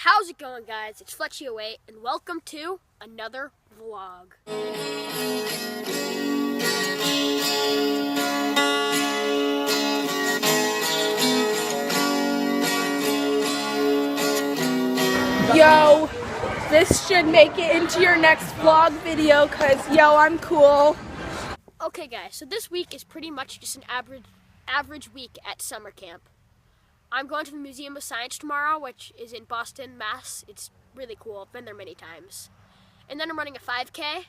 How's it going, guys? It's Fletchy08 and welcome to another vlog. Yo, this should make it into your next vlog video cause yo, I'm cool. Okay guys, so this week is pretty much just an average week at summer camp. I'm going to the Museum of Science tomorrow, which is in Boston, Mass. It's really cool. I've been there many times. And then I'm running a 5K.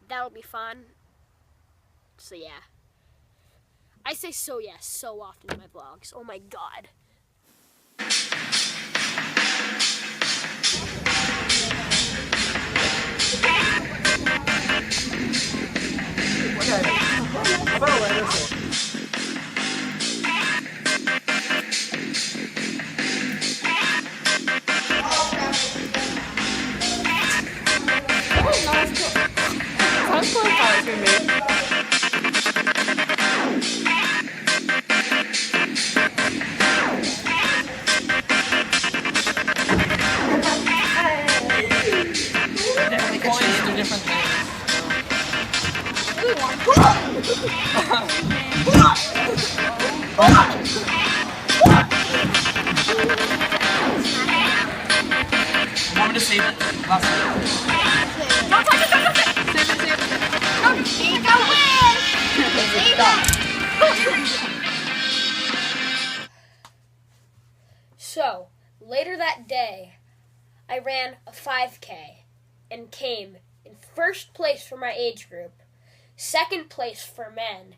That'll be fun. So yeah. I say so yes so often in my vlogs. Oh my god. Want me to save it? Last one. Don't touch it, don't touch it! Save it. Don't save it! So, later that day, I ran a 5K and came in first place for my age group, second place for men,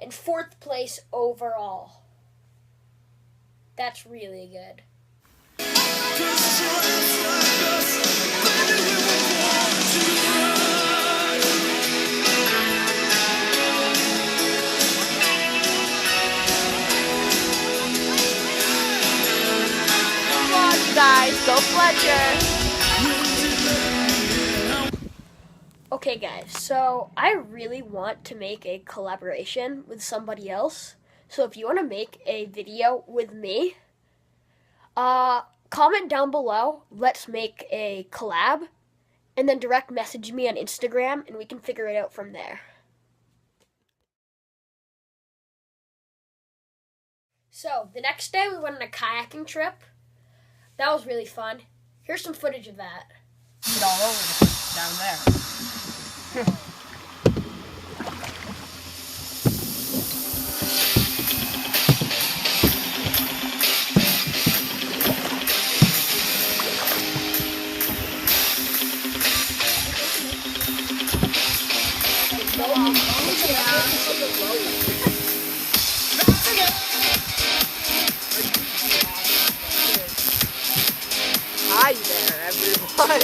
and fourth place overall. That's really good. Come on, you guys, go Fletcher. Okay guys, so I really want to make a collaboration with somebody else. So if you want to make a video with me, comment down below, let's make a collab, and then direct message me on Instagram and we can figure it out from there. So the next day we went on a kayaking trip. That was really fun. Here's some footage of that. Get all over the place down there. Hi there, everyone.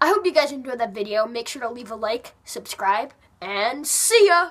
I hope you guys enjoyed that video. Make sure to leave a like, subscribe, and see ya!